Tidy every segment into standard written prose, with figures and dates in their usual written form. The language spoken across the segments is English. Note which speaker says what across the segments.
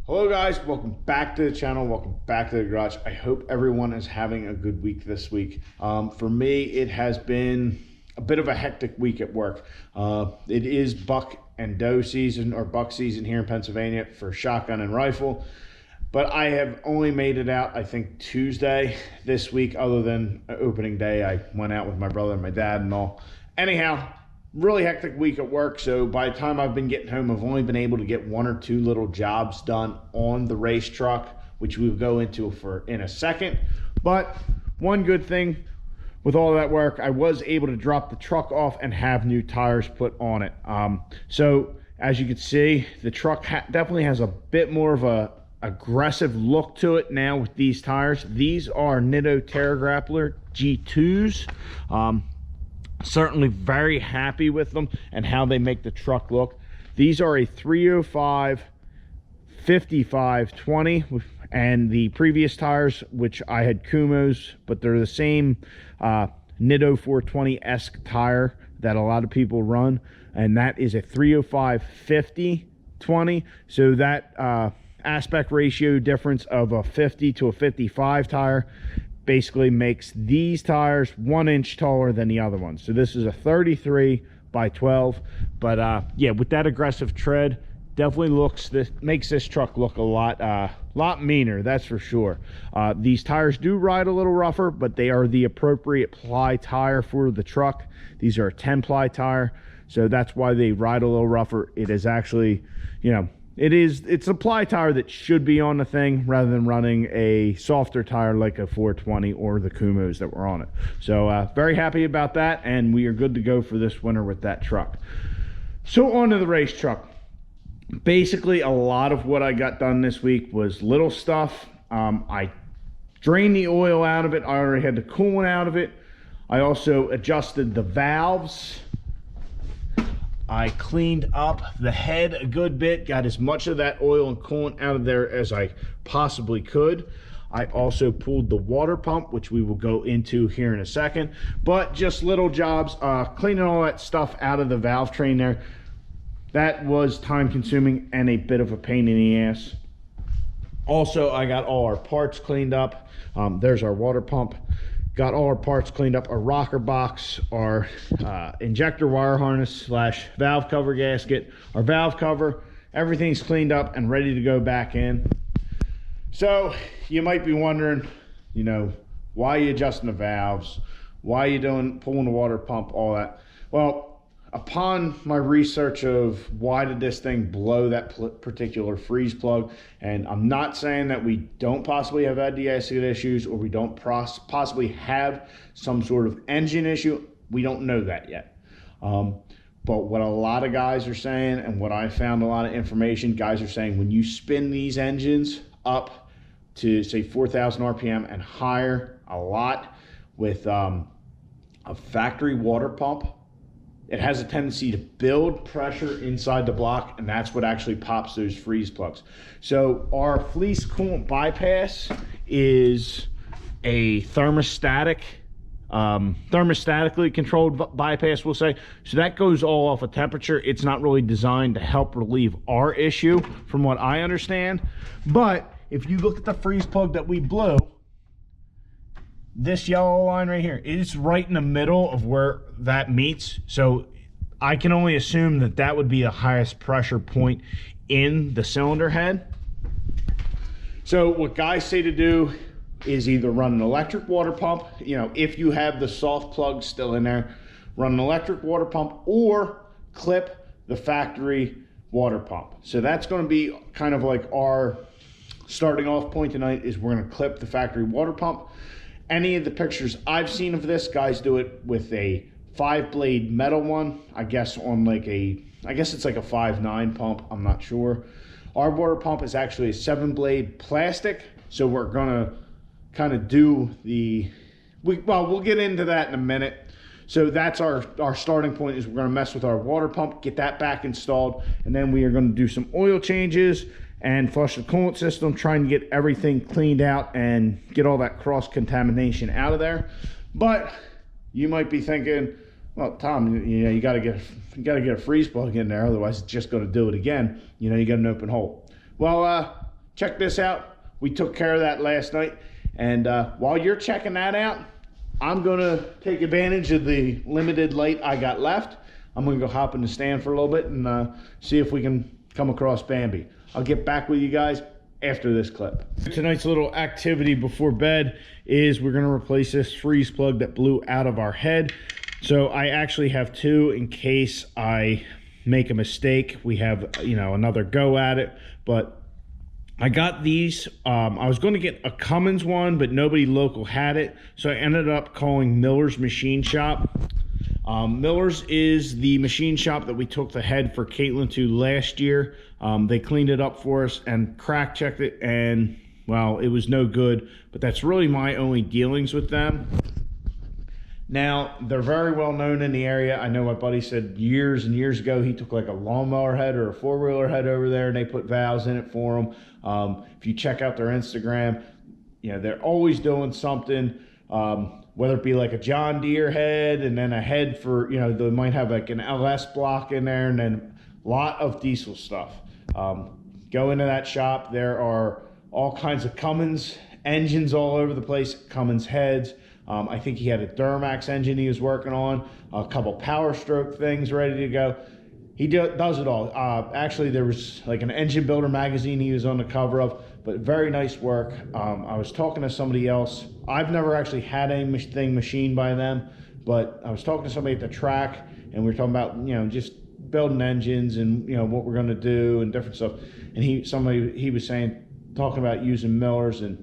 Speaker 1: Hello guys, welcome back to the channel, welcome back to the garage. I hope everyone is having a good week this week. For me, it has been a bit of a hectic week at work. It is buck and doe season, or buck season here in Pennsylvania for shotgun and rifle. But I have only made it out, I think, Tuesday this week, other than opening day. I went out with my brother and my dad and all. Anyhow, really hectic week at work, so by the time I've been getting home, I've only been able to get one or two little jobs done on the race truck, which we'll go into in a second. But one good thing with all that work, I was able to drop the truck off and have new tires put on it. So as you can see, the truck definitely has a bit more of a aggressive look to it now with these tires. These are Nitto Terra Grappler G2s. Certainly very happy with them and how they make the truck look. These are a 305 55 20, and the previous tires, which I had Kumos, but they're the same Nitto 420-esque tire that a lot of people run, and that is a 305 50 20. So that aspect ratio difference of a 50 to a 55 tire basically makes these tires 1 inch taller than the other ones. So this is a 33 by 12, but yeah, with that aggressive tread, definitely makes this truck look a lot meaner, that's for sure. These tires do ride a little rougher, but they are the appropriate ply tire for the truck. These are a 10 ply tire, so that's why they ride a little rougher. It is actually, you know, it's a ply tire that should be on the thing rather than running a softer tire like a 420 or the Kumos that were on it. So very happy about that, and we are good to go for this winter with that truck. So on to the race truck. Basically, a lot of what I got done this week was little stuff. I drained the oil out of it. I already had the coolant out of it. I also adjusted the valves. I cleaned up the head a good bit, got as much of that oil and coolant out of there as I possibly could. I also pulled the water pump, which we will go into here in a second, but just little jobs, cleaning all that stuff out of the valve train there. That was time consuming and a bit of a pain in the ass. Also, I got all our parts cleaned up. There's our water pump. Got all our parts cleaned up, our rocker box, our injector wire harness / valve cover gasket, our valve cover, everything's cleaned up and ready to go back in. So you might be wondering, you know, why are you adjusting the valves? Why are you pulling the water pump, all that? Well, upon my research of why did this thing blow that particular freeze plug, and I'm not saying that we don't possibly have had de-icing issues or we don't possibly have some sort of engine issue, we don't know that yet. But what a lot of guys are saying, and what I found a lot of information, guys are saying when you spin these engines up to say 4,000 RPM and higher a lot with a factory water pump, it has a tendency to build pressure inside the block, and that's what actually pops those freeze plugs. So our fleece coolant bypass is a thermostatically controlled bypass, we'll say. So that goes all off of temperature. It's not really designed to help relieve our issue, from what I understand. But if you look at the freeze plug that we blew, this yellow line right here, it's right in the middle of where that meets. So I can only assume that that would be the highest pressure point in the cylinder head. So what guys say to do is either run an electric water pump, you know, if you have the soft plug still in there, run an electric water pump, or clip the factory water pump. So that's going to be kind of like our starting off point tonight, is we're going to clip the factory water pump. Any of the pictures I've seen of this, guys do it with a 5-blade metal one. I guess on like I guess it's like a 5.9 pump. I'm not sure. Our water pump is actually a 7-blade plastic. So we're gonna kind of do we'll get into that in a minute. So that's our starting point, is we're gonna mess with our water pump, get that back installed, and then we are gonna do some oil changes and flush the coolant system, trying to get everything cleaned out and get all that cross-contamination out of there. But you might be thinking, well, Tom, you know, you gotta get a freeze plug in there, otherwise it's just gonna do it again. You know, you got an open hole. Well, check this out. We took care of that last night. And while you're checking that out, I'm gonna take advantage of the limited light I got left. I'm gonna go hop in the stand for a little bit and see if we can come across Bambi. I'll get back with you guys after this clip. Tonight's little activity before bed is we're gonna replace this freeze plug that blew out of our head. So I actually have two in case I make a mistake. We have, you know, another go at it, but I got these. I was going to get a Cummins one, but nobody local had it. So I ended up calling Miller's Machine Shop. Miller's is the machine shop that we took the head for Caitlin to last year. They cleaned it up for us and crack checked it, and well, it was no good, but that's really my only dealings with them. Now, they're very well known in the area. I know my buddy said years and years ago he took like a lawnmower head or a four-wheeler head over there and they put valves in it for him. If you check out their Instagram, you know, they're always doing something, whether it be like a John Deere head and then a head for, you know, they might have like an LS block in there, and then a lot of diesel stuff. Go into that shop. There are all kinds of Cummins engines all over the place, Cummins heads. I think he had a Duramax engine he was working on, a couple Power Stroke things ready to go. He does it all. Actually, there was like an Engine Builder magazine he was on the cover of, but very nice work. I was talking to somebody else. I've never actually had anything machined by them, but I was talking to somebody at the track, and we were talking about, you know, just building engines and, you know, what we're going to do and different stuff. And he was saying, talking about using Miller's, and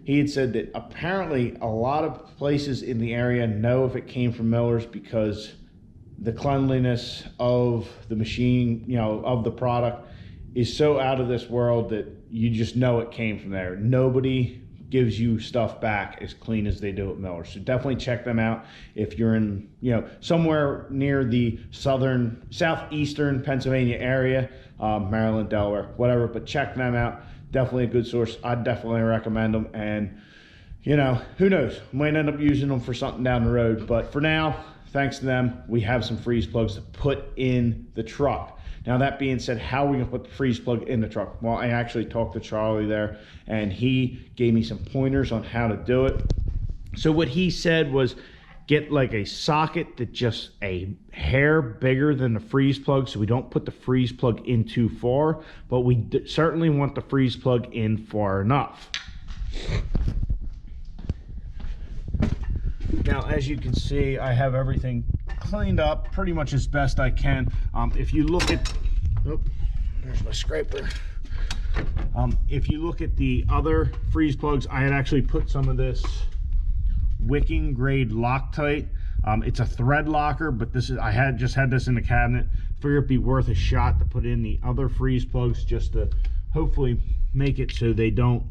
Speaker 1: he had said that apparently a lot of places in the area know if it came from Miller's because the cleanliness of the machine, you know, of the product is so out of this world that you just know it came from there. Nobody gives you stuff back as clean as they do at Miller's. So definitely check them out if you're in, you know, somewhere near the southeastern Pennsylvania area, Maryland, Delaware, whatever, but check them out. Definitely a good source. I'd definitely recommend them, and you know, who knows, might end up using them for something down the road. But for now, thanks to them, we have some freeze plugs to put in the truck. Now, that being said, how are we gonna put the freeze plug in the truck? Well, I actually talked to Charlie there, and he gave me some pointers on how to do it. So what he said was, get like a socket that's just a hair bigger than the freeze plug, so we don't put the freeze plug in too far, but we certainly want the freeze plug in far enough. Now, as you can see, I have everything cleaned up pretty much as best I can. If you look at, oh, there's my scraper. If you look at the other freeze plugs, I had actually put some of this wicking grade Loctite. It's a thread locker, but this is, I just had this in the cabinet. Figured it'd be worth a shot to put in the other freeze plugs just to hopefully make it so they don't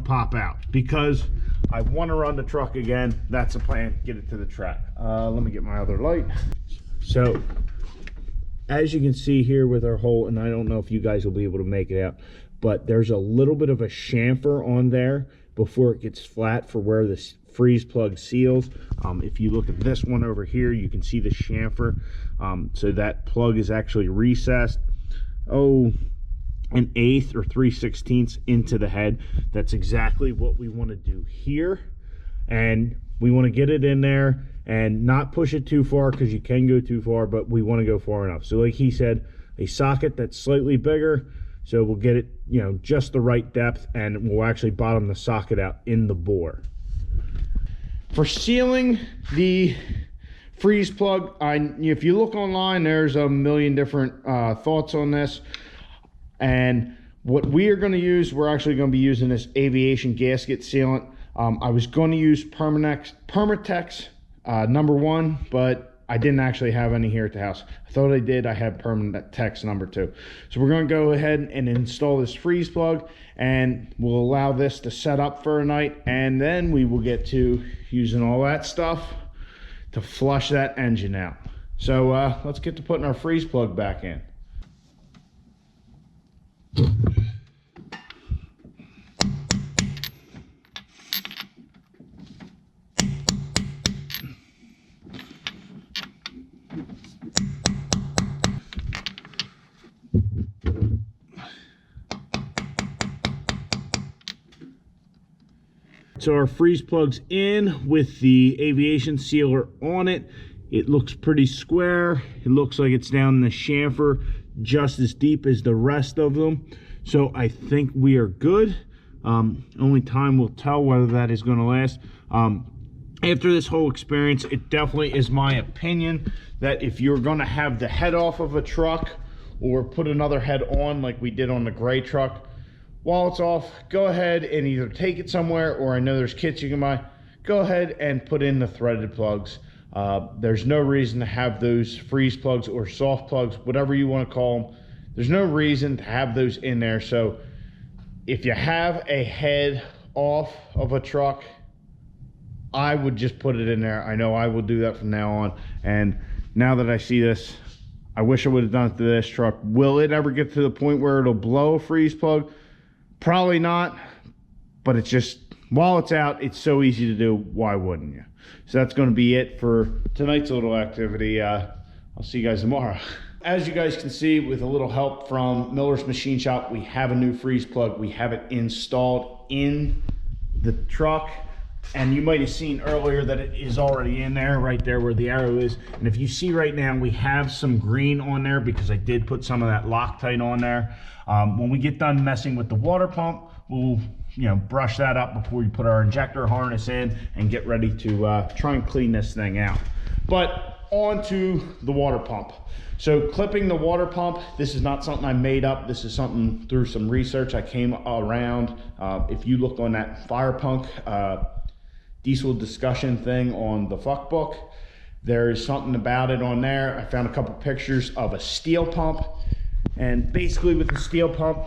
Speaker 1: pop out, because I want to run the truck again. That's the plan, get it to the track. Let me get my other light. So as you can see here with our hole, and I don't know if you guys will be able to make it out, but there's a little bit of a chamfer on there before it gets flat for where this freeze plug seals. If you look at this one over here, you can see the chamfer. So that plug is actually recessed, oh, 1/8 or 3/16 into the head. That's exactly what we want to do here, and we want to get it in there and not push it too far, because you can go too far, but we want to go far enough. So like he said, a socket that's slightly bigger, so we'll get it, you know, just the right depth, and we'll actually bottom the socket out in the bore. For sealing the freeze plug, if you look online, there's a million different thoughts on this. And what we are going to use, we're actually going to be using this aviation gasket sealant. I was going to use Permatex #1, but I didn't actually have any here at the house. I thought I did. I have Permatex #2. So we're going to go ahead and install this freeze plug, and we'll allow this to set up for a night, and then we will get to using all that stuff to flush that engine out. So let's get to putting our freeze plug back in. so our freeze plug's in with the aviation sealer on it. It looks pretty square. It looks like it's down in the chamfer just as deep as the rest of them. So I think we are good. Only time will tell whether that is going to last. After this whole experience, it definitely is my opinion that if you're going to have the head off of a truck or put another head on like we did on the gray truck, while it's off, go ahead and either take it somewhere, or I know there's kits you can buy, go ahead and put in the threaded plugs. There's no reason to have those freeze plugs or soft plugs, whatever you want to call them. There's no reason to have those in there. So if you have a head off of a truck, I would just put it in there. I know I will do that from now on. And now that I see this, I wish I would have done it to this truck. Will it ever get to the point where it'll blow a freeze plug? Probably not, but it's just, while it's out, it's so easy to do. Why wouldn't you? So that's going to be it for tonight's little activity. I'll see you guys tomorrow. As you guys can see, with a little help from Miller's Machine Shop, we have a new freeze plug. We have it installed in the truck. And you might have seen earlier that it is already in there, right there where the arrow is. And if you see right now, we have some green on there because I did put some of that Loctite on there. When we get done messing with the water pump, we'll brush that up before we put our injector harness in and get ready to try and clean this thing out. But on to the water pump. So clipping the water pump, this is not something I made up. This is something through some research I came around. If you look on that Firepunk diesel discussion thing on the fuck book, there is something about it on there. I found a couple pictures of a steel pump, and basically with the steel pump,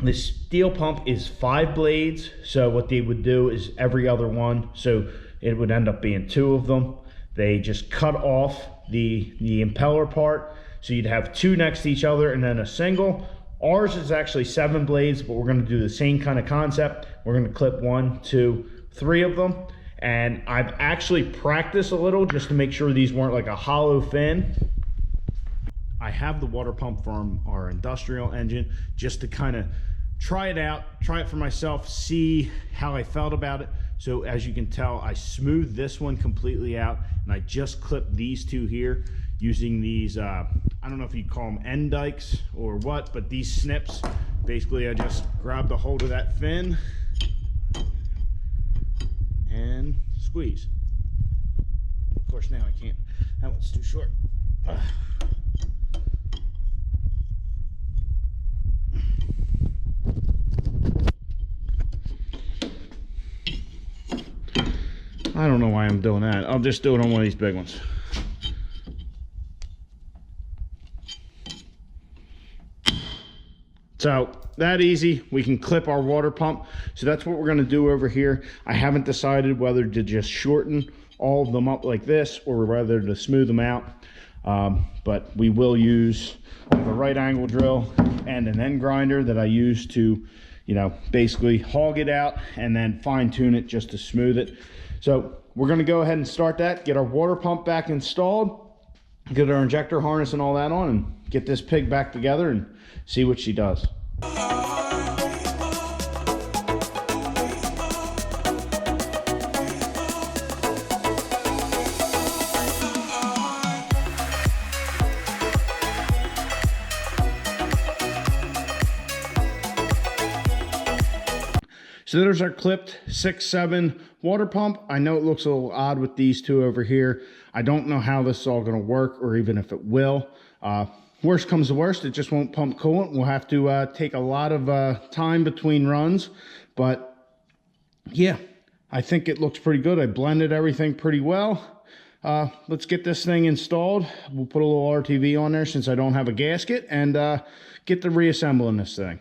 Speaker 1: this steel pump is 5 blades. So what they would do is every other one, so it would end up being 2 of them. They just cut off the impeller part, so you'd have 2 next to each other and then a single. Ours is actually 7 blades, but we're going to do the same kind of concept. We're going to clip 1, 2, 3 of them. And I've actually practiced a little just to make sure these weren't like a hollow fin. I have the water pump from our industrial engine just to kind of try it out, try it for myself, see how I felt about it. So as you can tell, I smoothed this one completely out, and I just clipped these 2 here using these, I don't know if you call them end dikes or what, but these snips. Basically, I just grabbed a hold of that fin and squeeze. Of course, now I can't. That one's too short. I don't know why I'm doing that. I'll just do it on one of these big ones. So that easy, we can clip our water pump. So that's what we're going to do over here. I haven't decided whether to just shorten all of them up like this or whether to smooth them out. But we will use a right angle drill and an end grinder that I use to, basically hog it out and then fine tune it just to smooth it. So we're going to go ahead and start that, get our water pump back installed, get our injector harness and all that on, and get this pig back together and see what she does. So there's our clipped 6.7 water pump. I know it looks a little odd with these 2 over here. I don't know how this is all going to work or even if it will. Worst comes to worst, it just won't pump coolant. We'll have to take a lot of time between runs. But yeah, I think it looks pretty good. I blended everything pretty well. Let's get this thing installed. We'll put a little RTV on there since I don't have a gasket, and get to reassembling this thing.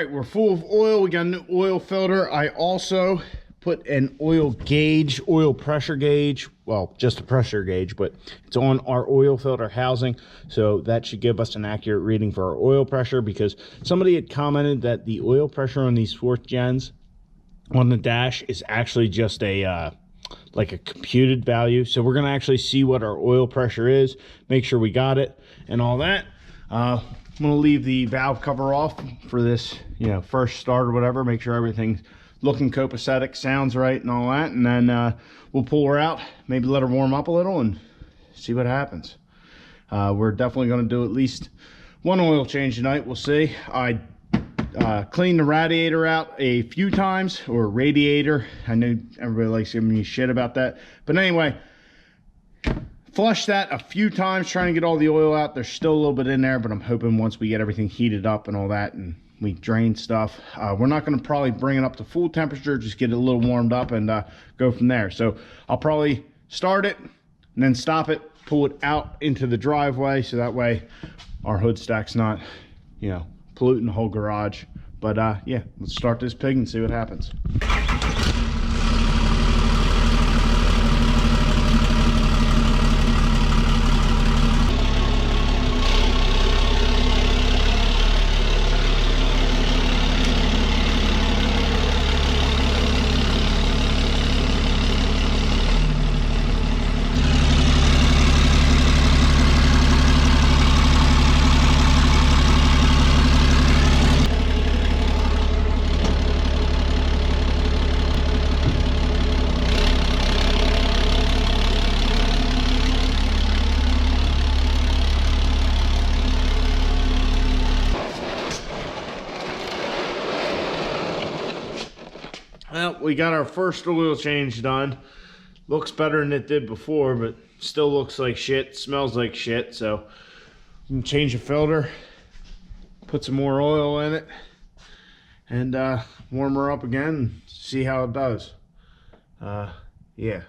Speaker 1: right, we're full of oil. We got a new oil filter. I also put an oil gauge, oil pressure gauge, well, just a pressure gauge, but it's on our oil filter housing, so that should give us an accurate reading for our oil pressure, because somebody had commented that the oil pressure on these 4th gens on the dash is actually just a like a computed value. So we're going to actually see what our oil pressure is, make sure we got it and all that. I'm going to leave the valve cover off for this, you know, first start or whatever, make sure everything's looking copacetic, sounds right and all that, and then we'll pull her out, maybe let her warm up a little and see what happens. We're definitely going to do at least one oil change tonight. We'll see. I cleaned the radiator out a few times, or radiator. I know everybody likes giving me shit about that, but anyway, flushed that a few times trying to get all the oil out. There's still a little bit in there, but I'm hoping once we get everything heated up and all that and we drain stuff, we're not going to probably bring it up to full temperature, just get it a little warmed up and go from there. So I'll probably start it and then stop it, pull it out into the driveway, so that way our hood stack's not, you know, polluting the whole garage. But yeah, let's start this pig and see what happens. Well, we got our first oil change done. Looks better than it did before, but still looks like shit, smells like shit. So we can change the filter, put some more oil in it, and warm her up again and see how it does. Yeah,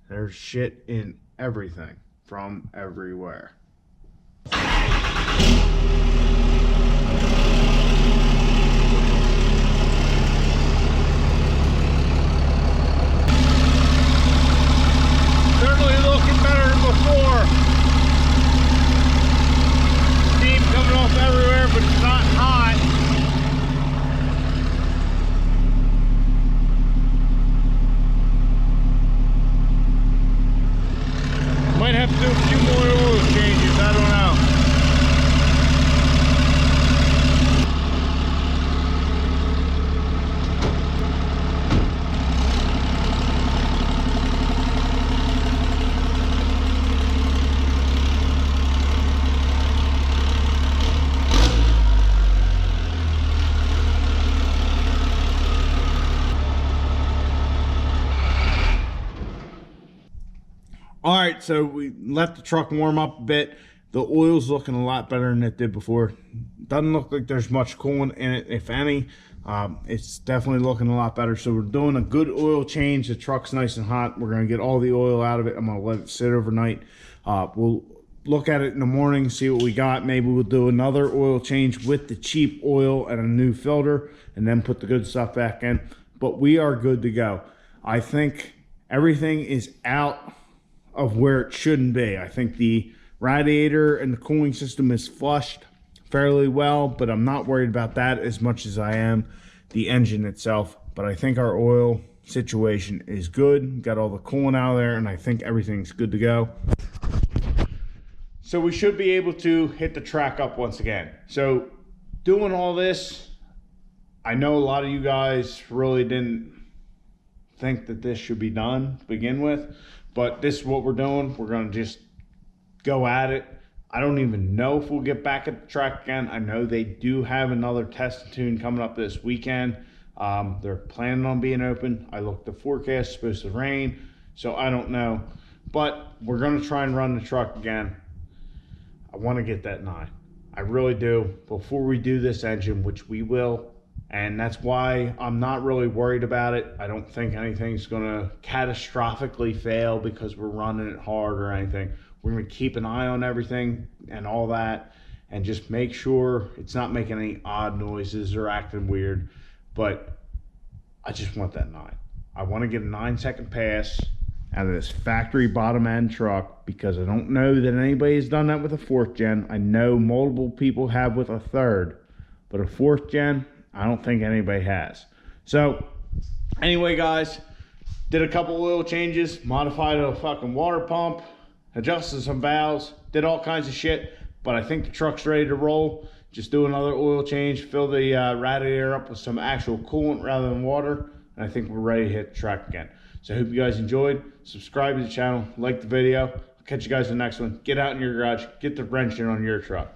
Speaker 1: there's shit in everything from everywhere. Certainly looking better than before. Steam coming off everywhere, but it's not hot. Might have to do a few more oil changes, I don't know. All right, so we let the truck warm up a bit. The oil's looking a lot better than it did before. Doesn't look like there's much coolant in it, if any. It's definitely looking a lot better. So we're doing a good oil change. The truck's nice and hot. We're gonna get all the oil out of it. I'm gonna let it sit overnight. We'll look at it in the morning, see what we got. Maybe we'll do another oil change with the cheap oil and a new filter, and then put the good stuff back in. But we are good to go. I think everything is out of where it shouldn't be. I think the radiator and the cooling system is flushed fairly well, but I'm not worried about that as much as I am the engine itself. But I think our oil situation is good. Got all the coolant out of there, and I think everything's good to go. So we should be able to hit the track up once again. So doing all this, I know a lot of you guys really didn't think that this should be done to begin with, but this is what we're doing. We're going to just go at it. I don't even know if we'll get back at the track again. I know they do have another test and tune coming up this weekend. They're planning on being open. I looked at the forecast, it's supposed to rain, so I don't know. But we're going to try and run the truck again. I want to get that 9. I really do, before we do this engine, which we will. And that's why I'm not really worried about it. I don't think anything's going to catastrophically fail because we're running it hard or anything. We're going to keep an eye on everything and all that. and just make sure it's not making any odd noises or acting weird. But I just want that 9. I want to get a 9-second pass out of this factory bottom end truck, because I don't know that anybody has done that with a 4th gen. I know multiple people have with a 3rd, but a 4th gen, I don't think anybody has. So anyway, guys, did a couple oil changes, modified a fucking water pump, adjusted some valves, did all kinds of shit, but I think the truck's ready to roll. Just do another oil change, fill the radiator up with some actual coolant rather than water, and I think we're ready to hit the track again. So I hope you guys enjoyed. Subscribe to the channel, like the video. I'll catch you guys in the next one. Get out in your garage, get the wrenching on your truck.